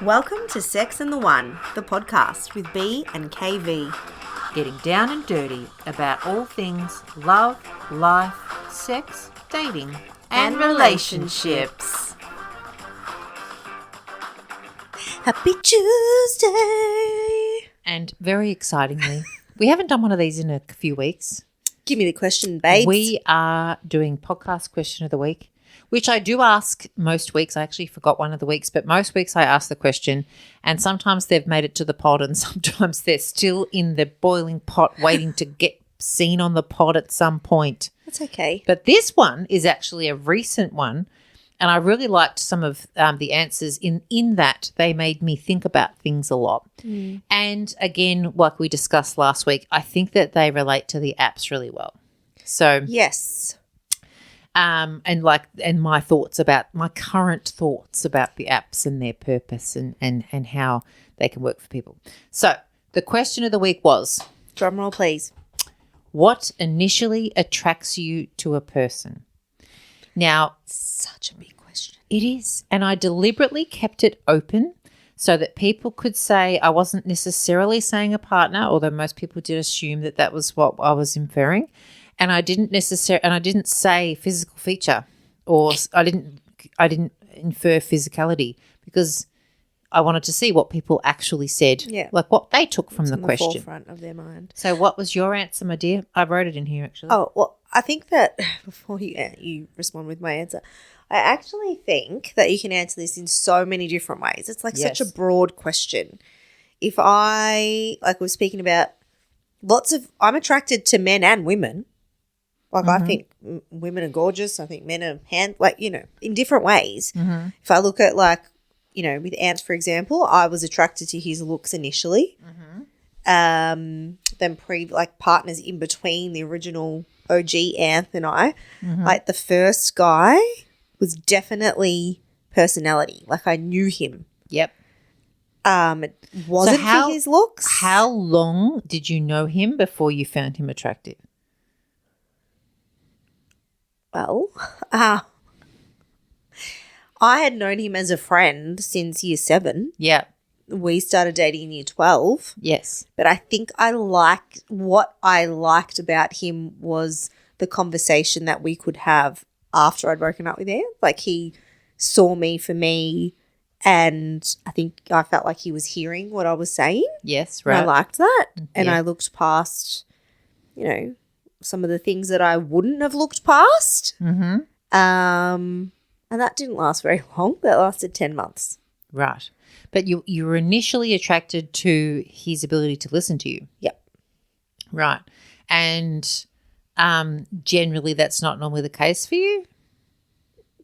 Welcome to Sex and the One, the podcast with B and KV. Getting down and dirty about all things love, life, sex, dating, and relationships. Happy Tuesday! And very excitingly, we haven't done one of these in a few weeks. Give me the question, babes. We are doing podcast question of the week, which I do ask most weeks. I actually forgot one of the weeks, but most weeks I ask the question, and sometimes they've made it to the pod and sometimes they're still in the boiling pot waiting to get seen on the pod at some point. That's okay. But this one is actually a recent one, and I really liked some of the answers in that they made me think about things a lot. And again, like we discussed last week, I think that they relate to the apps really well. So yes. And my thoughts about my current thoughts about the apps and their purpose and how they can work for people. So the question of the week was, drum roll, please. What initially attracts you to a person? Now, such a big question. It is. And I deliberately kept it open so that people could say, I wasn't necessarily saying a partner, although most people did assume that that was what I was inferring. And I didn't say physical feature, or I didn't infer physicality, because I wanted to see what people actually said, like what they took from the question. The forefront of their mind. So what was your answer, my dear? I wrote it in here actually. Oh, well, I think that before you respond with my answer, I actually think that you can answer this in so many different ways. It's like such a broad question. If I, like we were speaking about, I'm attracted to men and women. Like I think women are gorgeous. I think men are in different ways. Mm-hmm. If I look at with Ant, for example, I was attracted to his looks initially. Mm-hmm. Then partners in between the original OG Ant and I. Mm-hmm. Like the first guy was definitely personality. Like I knew him. Yep. It wasn't for his looks. How long did you know him before you found him attractive? Well, I had known him as a friend since year 7. Yeah. We started dating in year 12. Yes. But I think what I liked about him was the conversation that we could have after I'd broken up with him. Like he saw me for me, and I think I felt like he was hearing what I was saying. Yes, right. And I liked that. And I looked past, some of the things that I wouldn't have looked past. Mm-hmm. And that didn't last very long. That lasted 10 months. Right. But you were initially attracted to his ability to listen to you. Yep. Right. And generally that's not normally the case for you?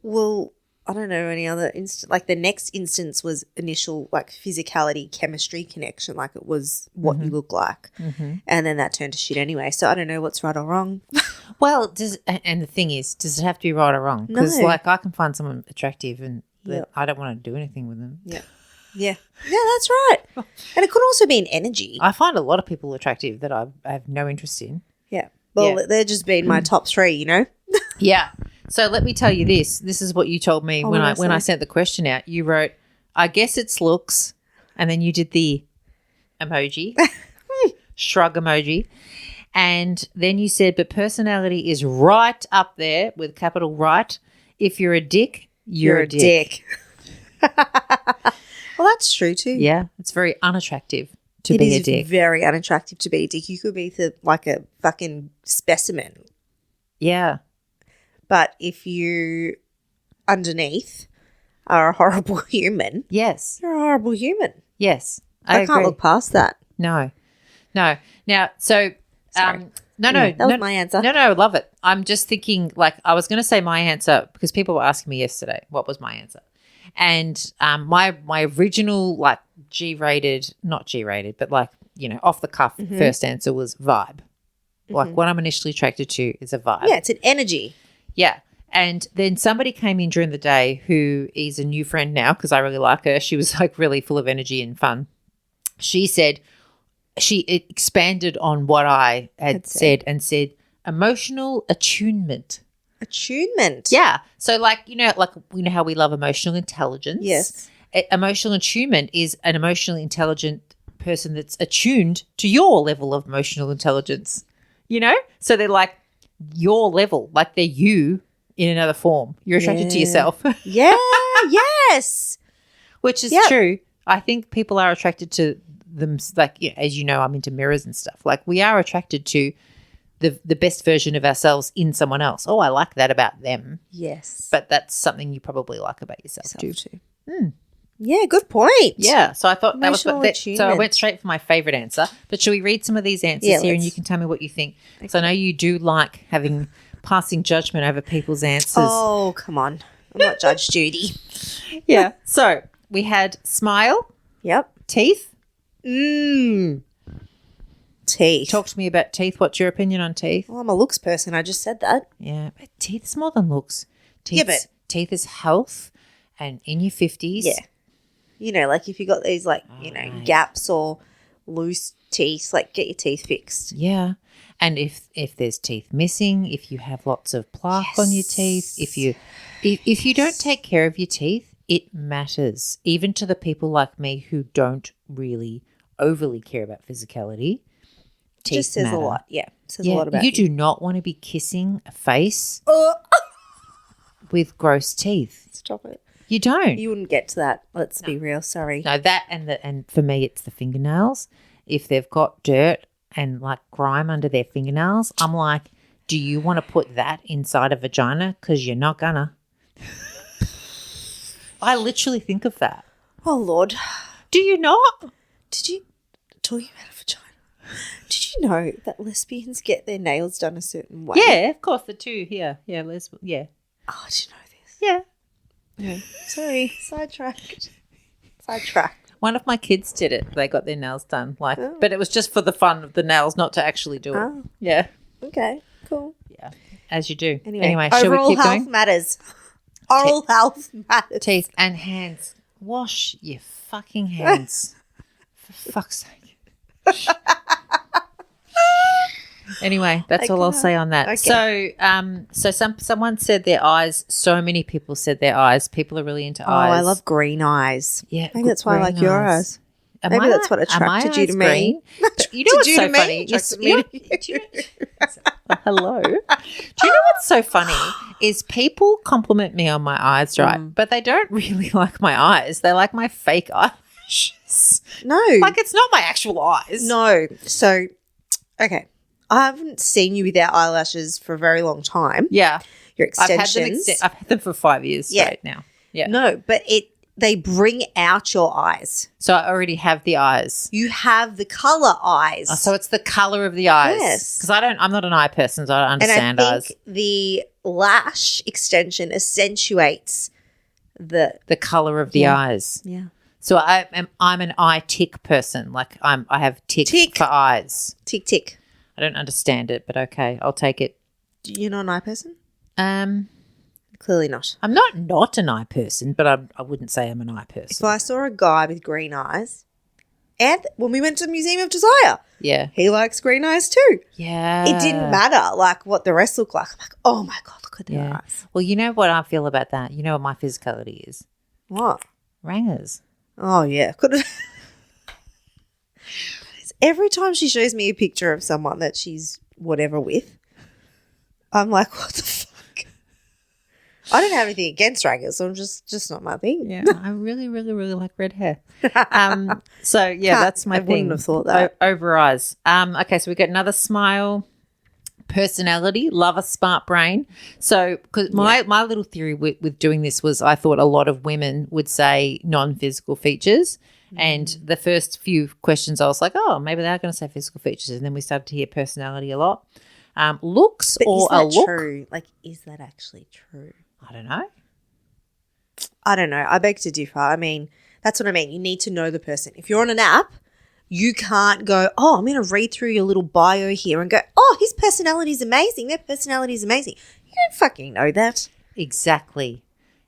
Well, I don't know any other instance. Like the next instance was initial physicality, chemistry connection, like it was what you look like. Mm-hmm. And then that turned to shit anyway. So I don't know what's right or wrong. Well, and the thing is, does it have to be right or wrong? Because I can find someone attractive and I don't want to do anything with them. Yeah. Yeah. Yeah, that's right. And it could also be an energy. I find a lot of people attractive that I have no interest in. Yeah. Well, they're just being my top 3, Yeah. So let me tell you this. This is what you told me when I sent the question out. You wrote, I guess it's looks, and then you did the emoji, shrug emoji, and then you said, but personality is right up there with capital right. If you're a dick, you're a dick. Well, that's true too. Yeah. It's very unattractive to be a dick. It is very unattractive to be a dick. You could be like a fucking specimen. Yeah. But if you underneath are a horrible human, yes, you're a horrible human. Yes, I can't look past that. No. Now, so Sorry. That was my answer. No, love it. I'm just thinking, I was going to say my answer because people were asking me yesterday what was my answer, and my original G-rated, not G-rated, but off the cuff first answer was vibe. Like what I'm initially attracted to is a vibe. Yeah, it's an energy. Yeah. And then somebody came in during the day who is a new friend now because I really like her. She was really full of energy and fun. She said she expanded on what I had said and said emotional attunement. Attunement. Yeah. So like how we love emotional intelligence. Yes. Emotional attunement is an emotionally intelligent person that's attuned to your level of emotional intelligence. So they're like your level, like they're you in another form. You're attracted to yourself. Yeah. Yes. Which is true. I think people are attracted to them, like, as you know, I'm into mirrors and stuff. Like, we are attracted to the best version of ourselves in someone else. Oh, I like that about them. Yes. But that's something you probably like about yourself too. Yeah, good point. Yeah, so I thought Emotional that was so I went straight for my favourite answer. But should we read some of these answers here and you can tell me what you think? Okay. So I know you do like passing judgment over people's answers. Oh, come on. I'm not Judge Judy. Yeah. So we had smile. Yep. Teeth. Teeth. Talk to me about teeth. What's your opinion on teeth? Well, I'm a looks person. I just said that. Yeah, but teeth is more than looks. Teeth is health and in your 50s. Yeah. Like if you got these gaps or loose teeth, like get your teeth fixed. Yeah. And if there's teeth missing, if you have lots of plaque on your teeth, if you don't take care of your teeth, it matters. Even to the people like me who don't really overly care about physicality. Teeth just says matter. a lot. Yeah. Says a lot about you. Do not want to be kissing a face with gross teeth. Stop it. You don't. You wouldn't get to that. Let's be real. Sorry. No, that and for me it's the fingernails. If they've got dirt and like grime under their fingernails, I'm like, do you want to put that inside a vagina? Because you're not gonna. I literally think of that. Oh, Lord. Do you not? Did you, talking about a vagina, did you know that lesbians get their nails done a certain way? Yeah, of course, the two here. Yeah, yeah. Oh, did you know this? Yeah. Okay. Sorry, sidetracked. One of my kids did it. They got their nails done, but it was just for the fun of the nails, not to actually do it. Oh. Yeah. Okay, cool. Yeah, as you do. Anyway, shall we keep health going? matters. Oral health matters. Teeth and hands. Wash your fucking hands. For fuck's sake. Anyway, that's all I'll say on that. Okay. So someone said their eyes. So many people said their eyes. People are really into eyes. Oh, I love green eyes. Yeah, maybe that's why I like your eyes. Maybe that's what attracted you to me. You know what's so funny? Hello. Do you know what's so funny is people compliment me on my eyes, right? But they don't really like my eyes. They like my fake eyelashes. No. Like it's not my actual eyes. No. So, okay. I haven't seen you without eyelashes for a very long time. Yeah. Your extensions. I've had them for 5 years straight now. Yeah. No, but they bring out your eyes. So I already have the eyes. You have the colour eyes. Oh, so it's the colour of the eyes. Yes. Because I'm not an eye person, so I don't understand eyes. And I think the lash extension accentuates the colour of the eyes. Yeah. So I'm an eye tick person. Like I have tick for eyes. Tick. I don't understand it, but okay, I'll take it. You're not an eye person? Clearly not. I'm not an eye person, but I wouldn't say I'm an eye person. If I saw a guy with green eyes, and when we went to the Museum of Desire, he likes green eyes too. Yeah. It didn't matter like what the rest looked like. I'm like, oh my God, look at their eyes. Well, you know what I feel about that? You know what my physicality is? What? Rangers. Oh, yeah. Every time she shows me a picture of someone that she's whatever with, I'm like, what the fuck? I don't have anything against rangers, so I'm just not my thing. Yeah, I really, really, really like red hair. So, yeah, that's my thing. I wouldn't have thought that. Over eyes. Okay, so we got another smile. Personality, love a smart brain. So because my little theory with doing this was I thought a lot of women would say non-physical features. And the first few questions I was like, oh, maybe they are going to say physical features. And then we started to hear personality a lot. Looks but or a look. True? Like, is that actually true? I don't know. I beg to differ. I mean, that's what I mean. You need to know the person. If you're on an app, you can't go, oh, I'm going to read through your little bio here and go, oh, his personality is amazing. Their personality is amazing. You don't fucking know that. Exactly.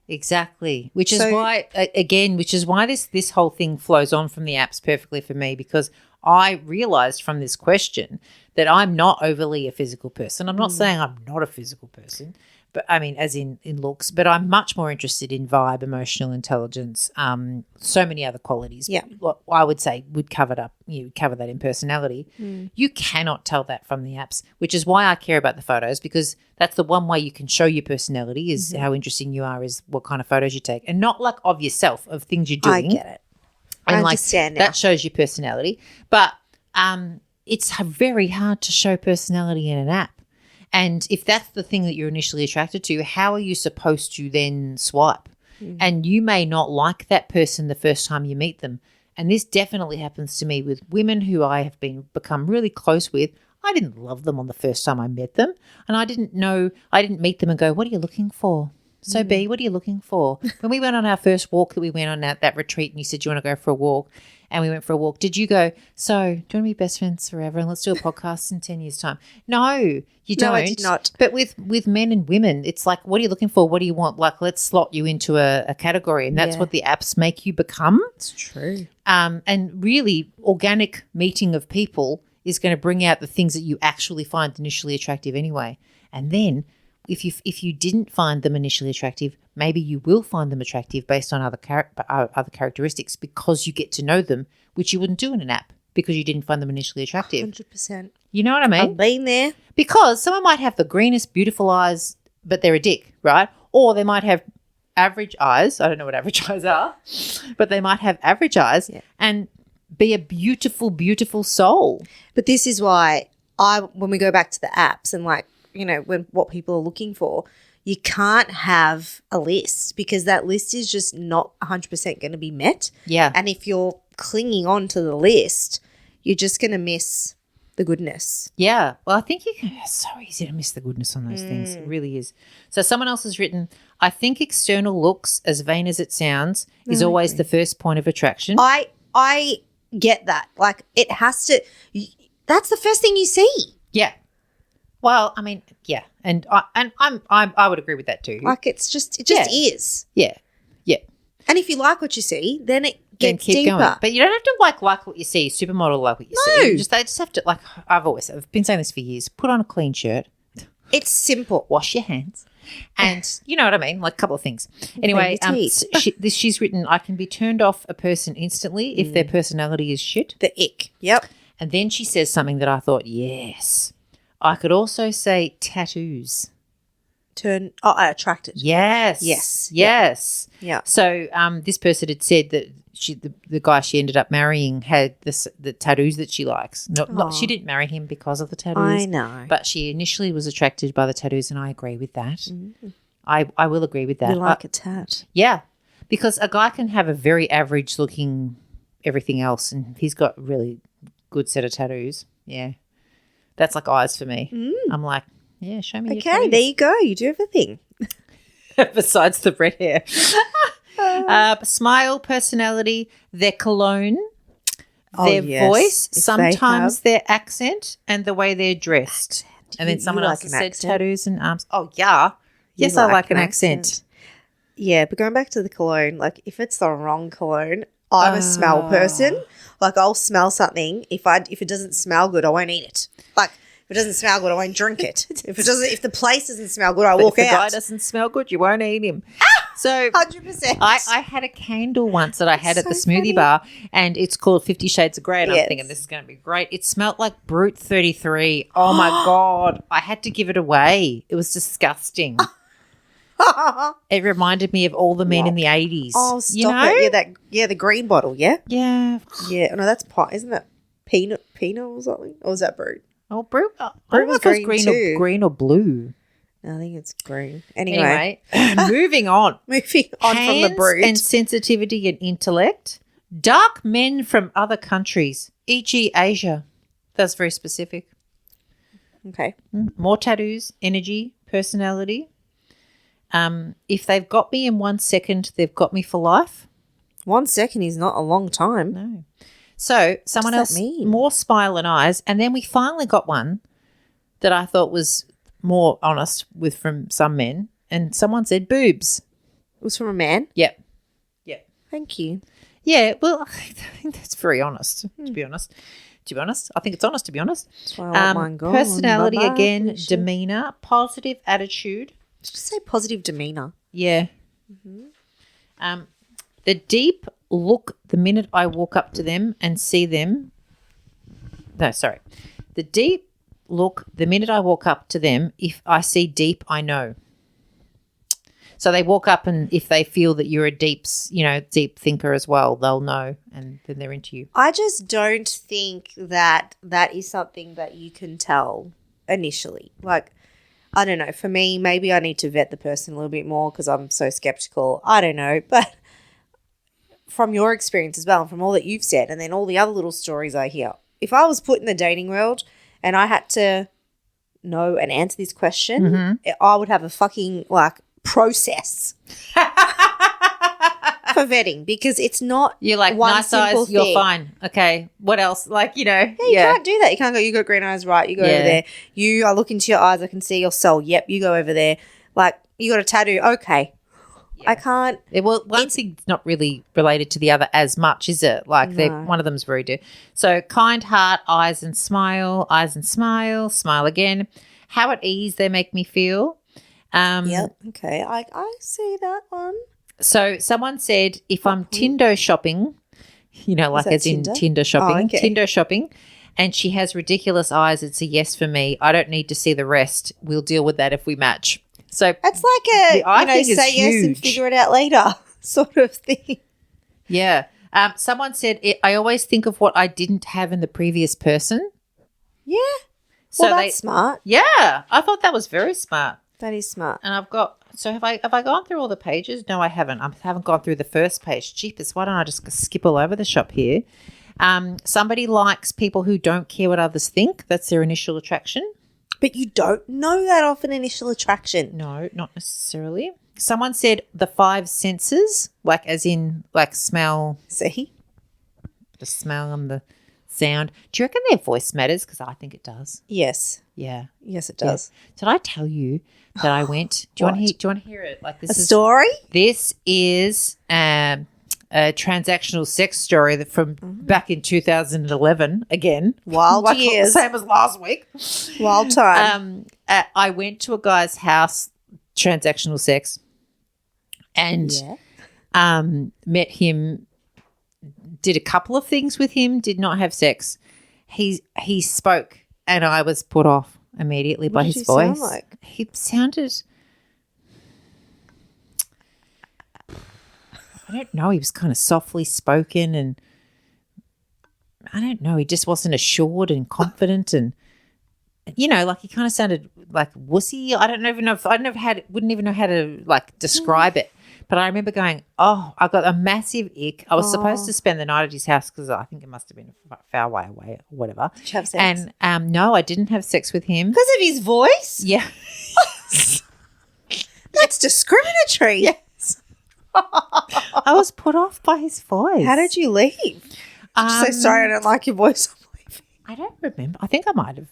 Which is why this whole thing flows on from the apps perfectly for me, because I realized from this question that I'm not overly a physical person. I'm not saying I'm not a physical person, but I mean, as in looks, but I'm much more interested in vibe, emotional intelligence, so many other qualities. Yeah. What I would say would cover that in personality. You cannot tell that from the apps, which is why I care about the photos, because that's the one way you can show your personality is how interesting you are, is what kind of photos you take, and not like of yourself, of things you're doing. I get it. And I like understand now. that shows your personality. But it's very hard to show personality in an app. And if that's the thing that you're initially attracted to, how are you supposed to then swipe? And you may not like that person the first time you meet them. And this definitely happens to me with women who I have become really close with. I didn't love them on the first time I met them. And I didn't meet them and go, what are you looking for? So B, what are you looking for? When we went on our first walk that we went on that retreat and you said, do you want to go for a walk? And we went for a walk. Did you go, so do you want to be best friends forever and let's do a podcast in 10 years' time? No, you don't. No, I did not. But with men and women, it's like, what are you looking for? What do you want? Like, let's slot you into a category. And that's what the apps make you become. It's true. And really, organic meeting of people is going to bring out the things that you actually find initially attractive anyway. And then if you didn't find them initially attractive, maybe you will find them attractive based on other characteristics, because you get to know them, which you wouldn't do in an app because you didn't find them initially attractive. 100%. You know what I mean? I've been there. Because someone might have the greenest, beautiful eyes, but they're a dick, right? Or they might have average eyes. I don't know what average eyes are, but they might have average eyes and be a beautiful, beautiful soul. But this is why when we go back to the apps and like, you know, what people are looking for, you can't have a list because that list is just not 100% going to be met. Yeah. And if you're clinging on to the list, you're just going to miss the goodness. Yeah. Well, I think it's so easy to miss the goodness on those things. It really is. So someone else has written, I think external looks, as vain as it sounds, is always the first point of attraction. I get that. Like it has to – that's the first thing you see. Yeah. Well, I mean, yeah, and I would agree with that too. Like it just is. Yeah, yeah. And if you like what you see, then it gets keep deeper. going. But you don't have to like what you see. Supermodel like what you see. They just have to, like I've been saying this for years. Put on a clean shirt. It's simple. Wash your hands, and you know what I mean. Like a couple of things. Anyway, she's written, I can be turned off a person instantly if their personality is shit. The ick. Yep. And then she says something that I thought, yes. I could also say tattoos. Attracted. Yes. Yes. Yes. Yeah. So this person had said that the guy she ended up marrying had the tattoos that she likes. She didn't marry him because of the tattoos. I know. But she initially was attracted by the tattoos, and I agree with that. Mm-hmm. I will agree with that. You like a tat. Yeah. Because a guy can have a very average looking everything else, and he's got a really good set of tattoos. Yeah. That's like eyes for me. I'm like, yeah, show me your tattoos. Okay, there you go. You do everything. Besides the red hair. Smile, personality, their cologne, their voice, sometimes their accent, and the way they're dressed. And then someone else said tattoos and arms. Oh, yeah. Yes, I like an accent. Yeah, but going back to the cologne, like if it's the wrong cologne, I'm a smell person. Like I'll smell something. If it doesn't smell good, I won't eat it. Like if it doesn't smell good, I won't drink it. If the place doesn't smell good, I walk out. If the guy doesn't smell good, you won't eat him. So 100%. I had a candle once that I had at the smoothie bar, and it's called 50 Shades of Grey, and I'm thinking this is going to be great. It smelled like Brute 33. Oh my God. I had to give it away. It was disgusting. It reminded me of all the men in the 80s. Oh, stop it. Yeah, the green bottle, yeah? Yeah. Yeah. No, that's isn't that peanut or something? Or is that Brute? Oh, Brute. Brute was green or blue. I think it's green. Anyway. Moving on. Moving on from the Brute. And sensitivity and intellect. Dark men from other countries, e.g. Asia. That's very specific. Okay. More tattoos, energy, personality. If they've got me in 1 second, they've got me for life. 1 second is not a long time. No. So someone else, more smile and eyes. And then we finally got one that I thought was more honest from some men. And someone said boobs. It was from a man? Yep. Yep. Thank you. Yeah, well, I think that's very honest, to be honest. To be honest, I think it's honest, to be honest. That's why I want mine gone. Personality Bye-bye. again, demeanour, positive attitude, Just say positive demeanor. Yeah. The deep look the minute I walk up to them and see them. No, sorry. The deep look the minute I walk up to them. If I see deep, I know. So they walk up, and if they feel that you're a deep thinker as well, they'll know, and then they're into you. I just don't think that is something that you can tell initially. Like, I don't know. For me, maybe I need to vet the person a little bit more because I'm so skeptical. I don't know. But from your experience as well, and from all that you've said, and then all the other little stories I hear, if I was put in the dating world and I had to know and answer this question, I would have a fucking, process for vetting because it's not you're like one nice simple eyes, you're thing. fine. Okay, what else? You You can't do that. You can't go, you got green eyes, right? You go over there. You are looking to your eyes. I can see your soul. Yep, you go over there. You got a tattoo. Okay. Yeah. I can't. One thing's not really related to the other as much, is it? One of them's very do. So kind heart, eyes and smile, smile again. How at ease they make me feel. Yep. Okay. I see that one. So someone said if I'm Tinder shopping, as in Tinder shopping, oh, okay. Tinder shopping, and she has ridiculous eyes, it's a yes for me. I don't need to see the rest. We'll deal with that if we match. So that's like say yes and figure it out later sort of thing. Yeah. Someone said I always think of what I didn't have in the previous person. Yeah. So that's smart. Yeah. I thought that was very smart. That is smart. And I've got – so have I gone through all the pages? No, I haven't. I haven't gone through the first page. Jeepers, why don't I just skip all over the shop here? Somebody likes people who don't care what others think. That's their initial attraction. But you don't know that off an initial attraction. No, not necessarily. Someone said the 5 senses, as in smell. See? The smell and the sound. Do you reckon their voice matters? Because I think it does. Yes. Yeah. Yes, it does. Yeah. Did I tell you that I went? Do you want to hear it? Story? This is a transactional sex story that from back in 2011. Again, wild years, same as last week. Wild time. I went to a guy's house, transactional sex, and met him. Did a couple of things with him. Did not have sex. He spoke. And I was put off immediately by his voice. Sound like? He sounded, I don't know, he was kind of softly spoken, and I don't know, he just wasn't assured and confident, and he kind of sounded like wussy. I don't even know wouldn't even know how to describe it. But I remember going, I got a massive ick. I was supposed to spend the night at his house because I think it must have been a far way away or whatever. Did you have sex? And no, I didn't have sex with him. Because of his voice? Yeah. That's discriminatory. Yes. I was put off by his voice. How did you leave? Did you say, sorry, I don't like your voice? I'm leaving. I don't remember. I think I might have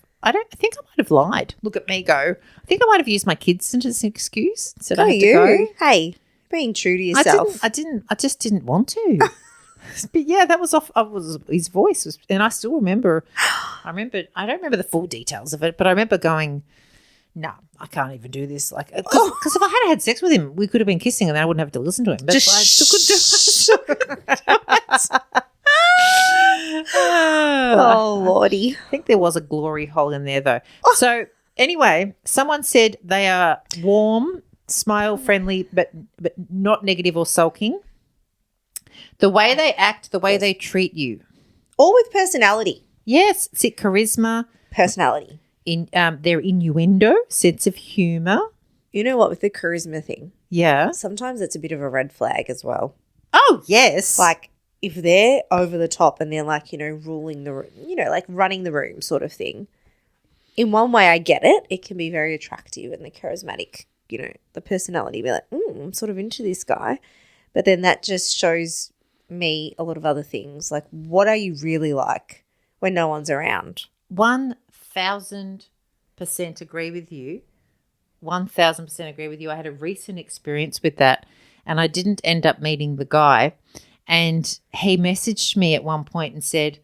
lied. Look at me go. I think I might have used my kids as an excuse. Said I had to go. Hey. Being true to yourself. I just didn't want to. But yeah, that was off. His voice was, and I still remember. I don't remember the full details of it, but I remember going, "No, I can't even do this." Because if I had sex with him, we could have been kissing, and then I wouldn't have to listen to him. But I still couldn't do it. Oh lordy! I think there was a glory hole in there though. So anyway, someone said they are warm. Smile, friendly, but not negative or sulking. The way they act, the way they treat you. All with personality. Yes, charisma. Personality. In their innuendo, sense of humour. You know what, with the charisma thing? Yeah. Sometimes it's a bit of a red flag as well. Oh, yes. If they're over the top and they're ruling the room, running the room sort of thing. In one way, I get it. It can be very attractive and the charismatic the personality, be like, I'm sort of into this guy. But then that just shows me a lot of other things. Like, what are you really like when no one's around? 1,000% agree with you. 1,000% agree with you. I had a recent experience with that, and I didn't end up meeting the guy. And he messaged me at one point and said,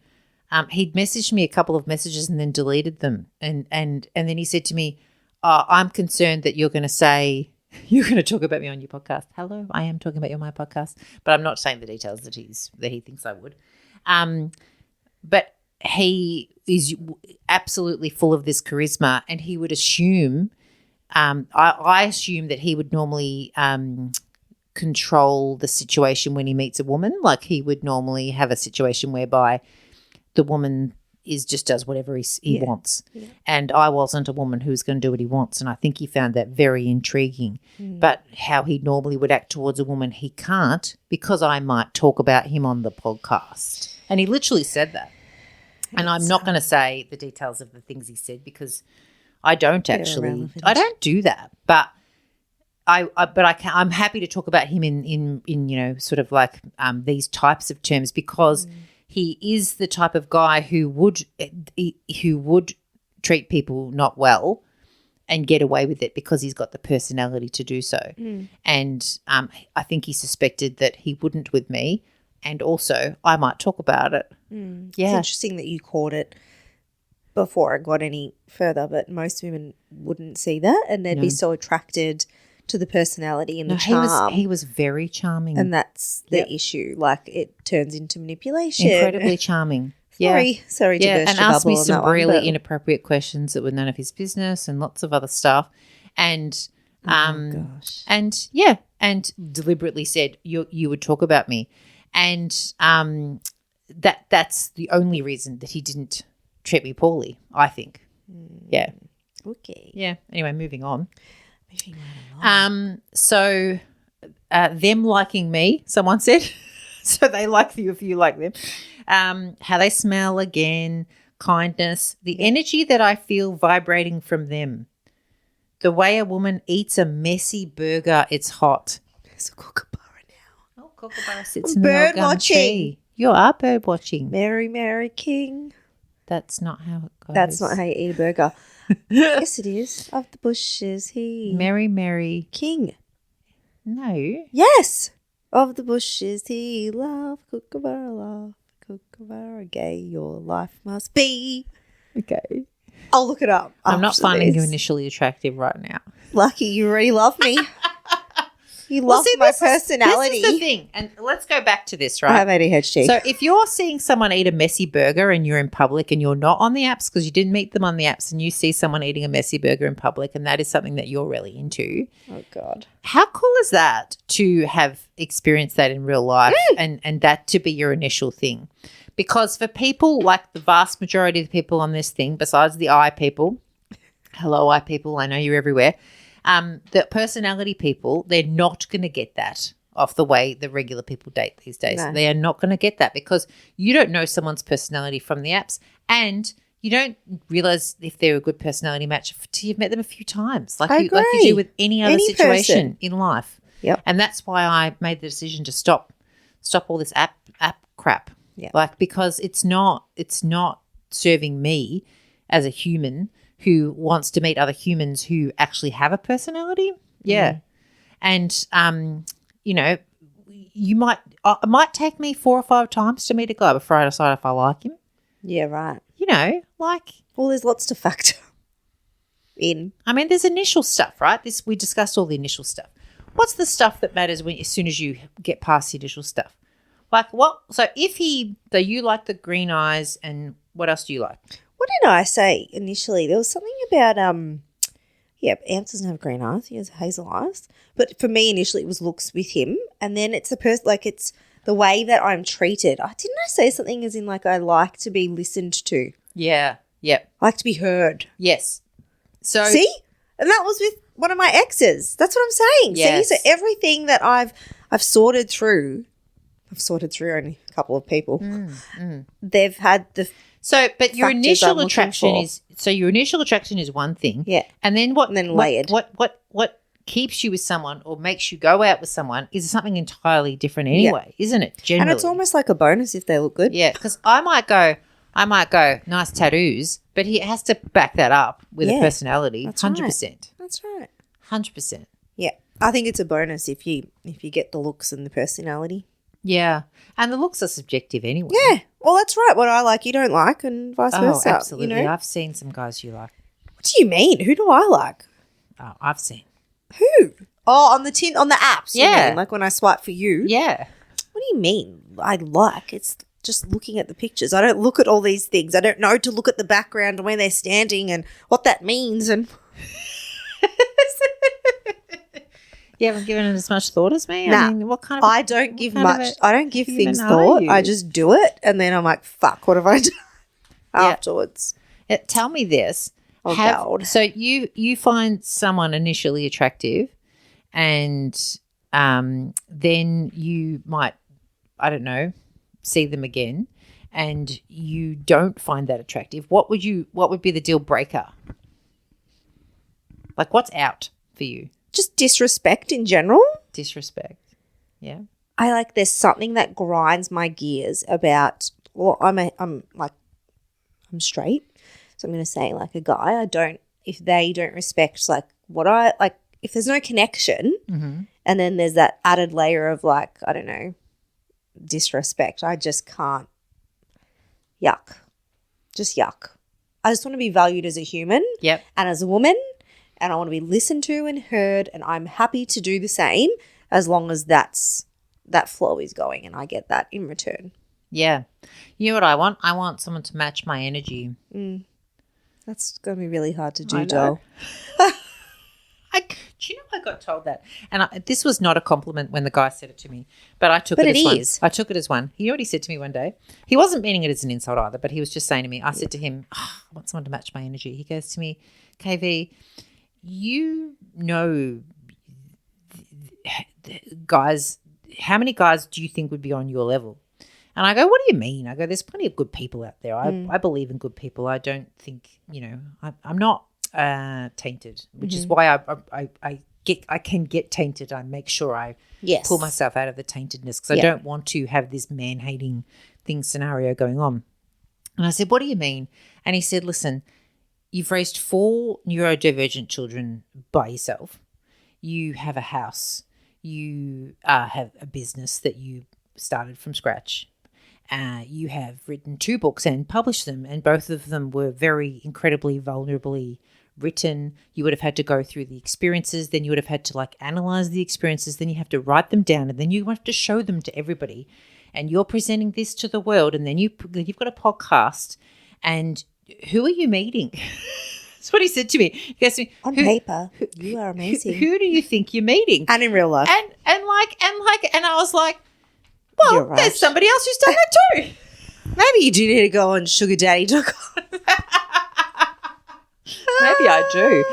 he'd messaged me a couple of messages and then deleted them. And then he said to me, I'm concerned that you're going to say You're going to talk about me on your podcast. Hello, I am talking about you on my podcast, but I'm not saying the details that he thinks I would. But he is absolutely full of this charisma, and he would assume, I assume that he would normally control the situation when he meets a woman. Like he would normally have a situation whereby the woman just does whatever he wants. Yeah. And I wasn't a woman who was going to do what he wants, and I think he found that very intriguing. But how he normally would act towards a woman, he can't, because I might talk about him on the podcast. And he literally said that. And I'm not going to say the details of the things he said because I don't actually. I don't do that. But I'm happy to talk about him in sort of like these types of terms, because he is the type of guy who would treat people not well and get away with it because he's got the personality to do so. And I think he suspected that he wouldn't with me, and also I might talk about it. Yeah. It's interesting that you caught it before it got any further, but most women wouldn't see that, and they'd be so attracted to the personality and the charm. He was very charming. And that's the issue. Like, it turns into manipulation. Incredibly charming. Sorry to burst and your asked me bubble some on that really one, inappropriate questions that were none of his business, and lots of other stuff. And gosh. and deliberately said you would talk about me. And that's the only reason that he didn't treat me poorly, I think. Yeah. Okay. Yeah. Anyway, moving on. So them liking me, someone said. So they like you if you like them. How they smell again, kindness, the energy that I feel vibrating from them. The way a woman eats a messy burger, it's hot. There's a kookaburra now. Oh, kookaburra sits in the bird watching tree. You are bird watching. Mary King. That's not how it goes. That's not how you eat a burger. Yes, it is. Of the bushes, he. Mary King. No. Yes. Of the bushes, he love kookaburra, gay your life must be. Okay. I'll look it up. I'm not finding you initially attractive right now. Lucky you already love me. You love my personality. This is the thing. And let's go back to this, right? I have ADHD. So if you're seeing someone eat a messy burger and you're in public and you're not on the apps because you didn't meet them on the apps, and you see someone eating a messy burger in public and that is something that you're really into. Oh, God. How cool is that to have experienced that in real life and that to be your initial thing? Because for people, like the vast majority of the people on this thing, besides the I people, hello I people, I know you're everywhere, the personality people, they're not going to get that off the way the regular people date these days. No. They are not going to get that because you don't know someone's personality from the apps, and you don't realise if they're a good personality match until you've met them a few times, like you do with any other situation in life. Yep. And that's why I made the decision to stop all this app crap. Yeah. Like, because it's not serving me as a human who wants to meet other humans who actually have a personality. Yeah. And, it might take me 4 or 5 times to meet a guy before I decide if I like him. Yeah, right. Well, there's lots to factor in. I mean, there's initial stuff, right? We discussed all the initial stuff. What's the stuff that matters as soon as you get past the initial stuff? Like what? So you like the green eyes, and what else do you like? What did I say initially? There was something about Ant doesn't have green eyes. He has hazel eyes. But for me initially it was looks with him, and then it's it's the way that I'm treated. Didn't I say something as in like I like to be listened to? Yeah. Yep. I like to be heard. Yes. So see? And that was with one of my exes. That's what I'm saying. Yes. See? So everything that I've sorted through. I've sorted through only a couple of people. They've had the but your initial attraction is one thing. Yeah. And then what? And then layered. What keeps you with someone or makes you go out with someone is something entirely different anyway, isn't it? Generally. And it's almost like a bonus if they look good. Yeah, because I might go, nice tattoos, but he has to back that up with a personality. That's 100%. Right. That's right. 100%. Yeah. I think it's a bonus if you get the looks and the personality. Yeah. And the looks are subjective anyway. Yeah. Well, that's right. What I like, you don't like, and vice versa. Oh, absolutely. I've seen some guys you like. What do you mean? Who do I like? Oh, I've seen. Who? Oh, on the apps. You Yeah. mean, like when I swipe for you. Yeah. What do you mean? It's just looking at the pictures. I don't look at all these things. I don't know to look at the background and where they're standing and what that means. And You haven't given it as much thought as me? Nah. I mean, what kind of I don't give kind of much. I don't give human things are thought. you? I just do it, and then I'm like, "Fuck, what have I done?" Afterwards. Tell me this. Oh, God. So you find someone initially attractive, and then you might, I don't know, see them again, and you don't find that attractive. What would be the deal breaker? Like, what's out for you? Just disrespect in general. Disrespect. Yeah. There's something that grinds my gears about. Well, I'm straight, so I'm going to say like a guy. If they don't respect like what I like, if there's no connection, and then there's that added layer of like, I don't know, disrespect. I just can't. Yuck. Just yuck. I just want to be valued as a human. Yep. And as a woman, and I want to be listened to and heard, and I'm happy to do the same as long as that flow is going and I get that in return. Yeah. You know what I want? I want someone to match my energy. That's going to be really hard to do, I know. doll. Do you know I got told that? And this was not a compliment when the guy said it to me, but I took it as one. I took it as one. You know what he said to me one day? He wasn't meaning it as an insult either, but he was just saying to me, I said to him, I want someone to match my energy. He goes to me, KV, you know, guys, how many guys do you think would be on your level? And I go, what do you mean? I go, there's plenty of good people out there. I believe in good people. I don't think, I'm not tainted, which is why I can get tainted. I make sure I pull myself out of the taintedness because I don't want to have this man-hating thing scenario going on. And I said, what do you mean? And he said, listen, you've raised 4 neurodivergent children by yourself. You have a house. You have a business that you started from scratch. You have written 2 books and published them, and both of them were very incredibly vulnerably written. You would have had to go through the experiences, then you would have had to analyze the experiences, then you have to write them down, and then you have to show them to everybody. And you're presenting this to the world, and then you've got a podcast, and who are you meeting? That's what he said to me. He goes to me, on paper, you are amazing. Who do you think you're meeting? And in real life. And I was like, well, right. There's somebody else who's done that too. Maybe you do need to go on sugardaddy.com. Maybe I do.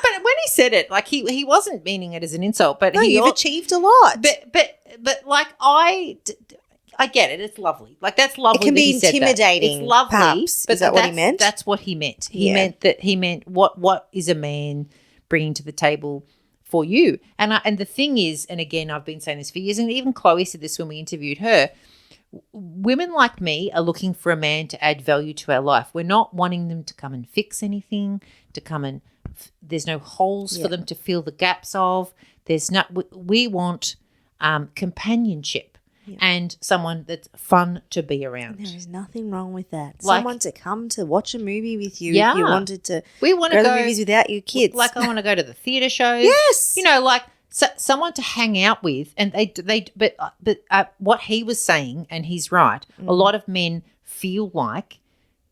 But when he said it, he wasn't meaning it as an insult. But you've achieved a lot. But I get it. It's lovely. That's lovely. It can be intimidating. It's lovely. Perhaps. But is that what he meant? That's what he meant. He meant what is a man bringing to the table for you? And the thing is, and again, I've been saying this for years, and even Chloe said this when we interviewed her. Women like me are looking for a man to add value to our life. We're not wanting them to come and fix anything, to come and there's no holes for them to fill the gaps of. We want companionship. Yeah. And someone that's fun to be around. There is nothing wrong with that. Someone to come to watch a movie with you if you wanted to. We want to go to the movies without your kids. I want to go to the theatre shows. Yes. Someone to hang out with. And but what he was saying, and he's right, a lot of men feel like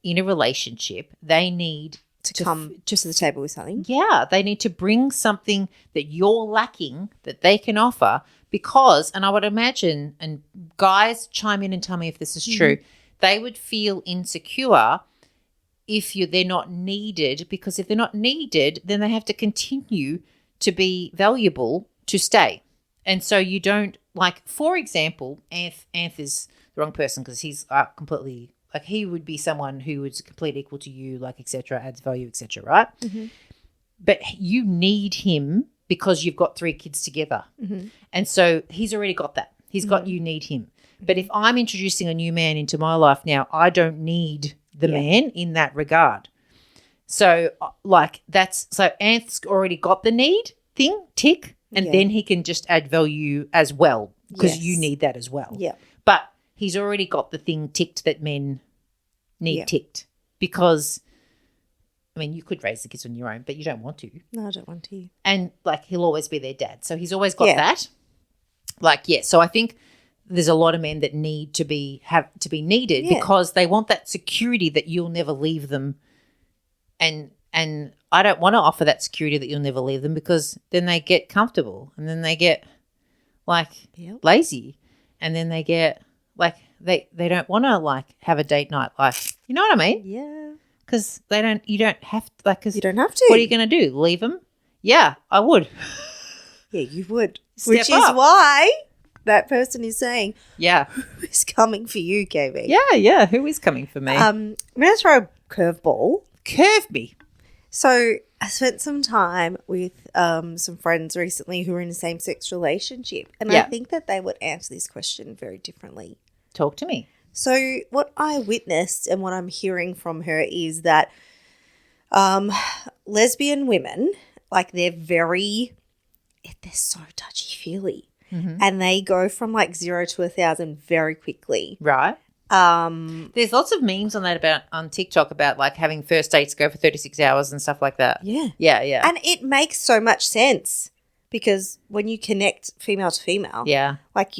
in a relationship they need to come just to the table with something. Yeah, they need to bring something that you're lacking that they can offer. Because, and I would imagine, and guys chime in and tell me if this is true, they would feel insecure if they're not needed, because if they're not needed, then they have to continue to be valuable to stay. And so you don't, for example, Anth is the wrong person because he's completely, he would be someone who is completely equal to you, et cetera, adds value, et cetera, right? Mm-hmm. But you need him because you've got 3 kids together. Mm-hmm. And so he's already got that. He's got you need him. But if I'm introducing a new man into my life now, I don't need the man in that regard. So so Anth's already got the need thing, tick, and then he can just add value as well because you need that as well. Yeah. But he's already got the thing ticked that men need ticked because mean, you could raise the kids on your own, but you don't want to. No, I don't want to. And, like, he'll always be their dad. So he's always got Yeah. that. Like, yeah. So I think there's a lot of men that need to be needed because they want that security that you'll never leave them. And I don't want to offer that security that you'll never leave them, because then they get comfortable and then they get, like, lazy, and then they get, like, they don't want to, like, have a date night. Like, you know what I mean? Yeah. Because you don't have to, like, because you don't have to. What are you going to do? Leave them? Yeah, I would. Yeah, you would. Step Which is up. why that person is saying, yeah, who is coming for you, KB? Yeah. Who is coming for me? I'm going to throw a curveball. Curve me. So I spent some time with some friends recently who are in a same-sex relationship, and I think that they would answer this question very differently. Talk to me. So what I witnessed and what I'm hearing from her is that lesbian women, like, they're so touchy-feely, and they go from, like, 0 to 1,000 very quickly. Right. There's lots of memes on that on TikTok about, like, having first dates go for 36 hours and stuff like that. Yeah. Yeah. And it makes so much sense, because when you connect female to female, like,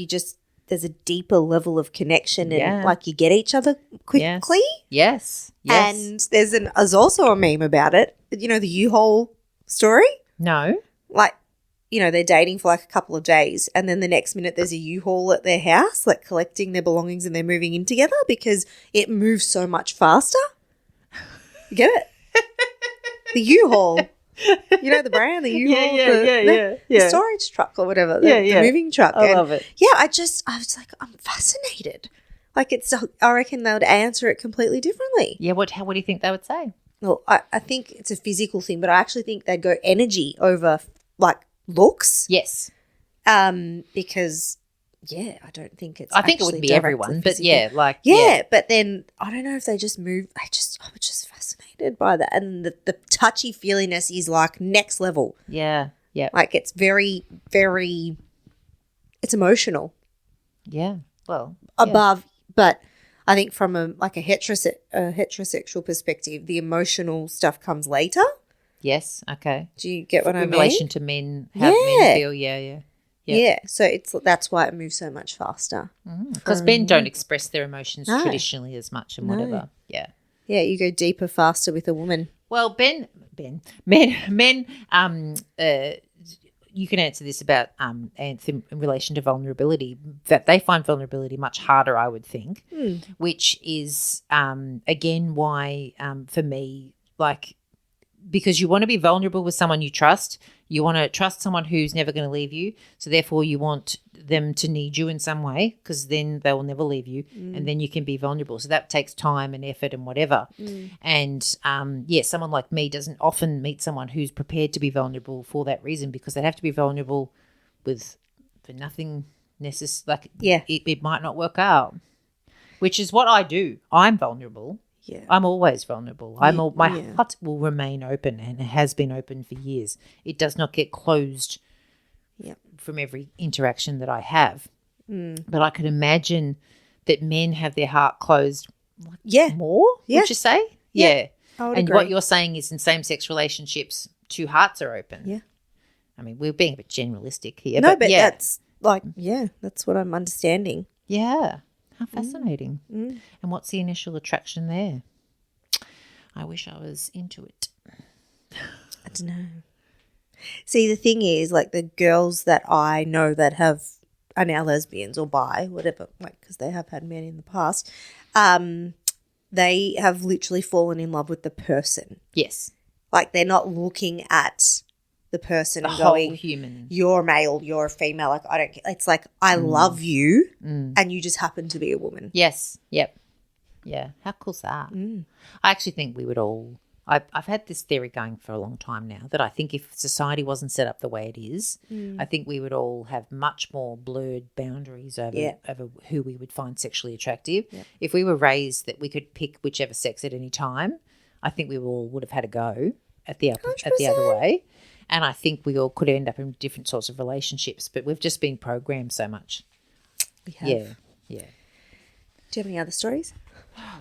there's a deeper level of connection, and like, you get each other quickly. Yes. And there's also a meme about it. You know, the U-Haul story? No. Like, you know, they're dating for, like, a couple of days, and then the next minute there's a U-Haul at their house, like, collecting their belongings, and they're moving in together because it moves so much faster. You get it? The U-Haul. You know the brand, the U-Haul? The storage truck or whatever, the moving truck. I love it. Yeah, I was like, I'm fascinated. Like, I reckon they would answer it completely differently. Yeah, what do you think they would say? Well, I think it's a physical thing, but I actually think they'd go energy over, like, looks. Yes. Because, I don't think it's I think it would be everyone, but physical. But then I don't know if they just move. I was just fascinated by that. And the touchy-feeliness is, like, next level. Yeah. Like, it's very, very, it's emotional. Yeah. Well. Above, but I think from a heterosexual perspective, the emotional stuff comes later. Yes. Okay. Do you get what I mean? In relation to men, how men feel. Yeah. So that's why it moves so much faster. Because men don't express their emotions traditionally as much and whatever. Yeah. Yeah, you go deeper faster with a woman. Well, men, you can answer this about in relation to vulnerability, that they find vulnerability much harder, I would think, which is, again, why for me, like, because you want to be vulnerable with someone you trust. You want to trust someone who's never going to leave you. So therefore you want them to need you in some way, because then they will never leave you, and then you can be vulnerable. So that takes time and effort and whatever. And, someone like me doesn't often meet someone who's prepared to be vulnerable for that reason, because they have to be vulnerable for nothing necessary. Like, it might not work out, which is what I do. I'm vulnerable. Yeah. I'm always vulnerable. My heart will remain open, and it has been open for years. It does not get closed from every interaction that I have. But I could imagine that men have their heart closed more, would you say? Yeah. I would and agree. what you're saying is, in same-sex relationships, two hearts are open. Yeah. I mean, we're being a bit generalistic here. No, but that's like, that's what I'm understanding. Yeah. How fascinating. And what's the initial attraction there? I wish I was into it. I don't know. See, the thing is, like, the girls that I know that are now lesbians or bi, whatever, like, because they have had men in the past, they have literally fallen in love with the person. Yes. Like, they're not looking at the person and whole going, human. You're a male, you're a female. Like, I don't care. It's like, I love you, and you just happen to be a woman. Yes. Yep. Yeah. How cool's that? I actually think we would all. I've had this theory going for a long time now, that I think if society wasn't set up the way it is, I think we would all have much more blurred boundaries over who we would find sexually attractive. Yep. If we were raised that we could pick whichever sex at any time, I think we all would have had a go at the other way. And I think we all could end up in different sorts of relationships, but we've just been programmed so much. We have. Yeah. Do you have any other stories?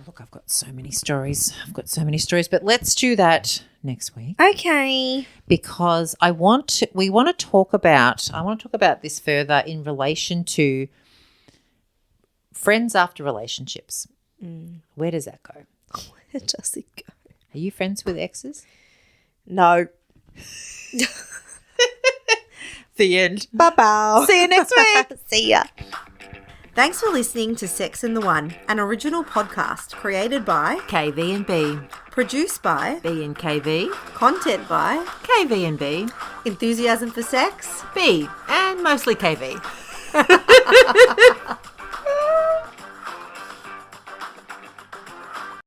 Look, I've got so many stories. But let's do that next week. Okay. Because I want to talk about this further in relation to friends after relationships. Where does that go? Where does it go? Are you friends with exes? No. The end. Bye-bye. See you next week. See ya. Thanks for listening to Sex and the One, an original podcast created by KV&B. Produced by B&KV. Content by KV&B. Enthusiasm for Sex B. And mostly KV.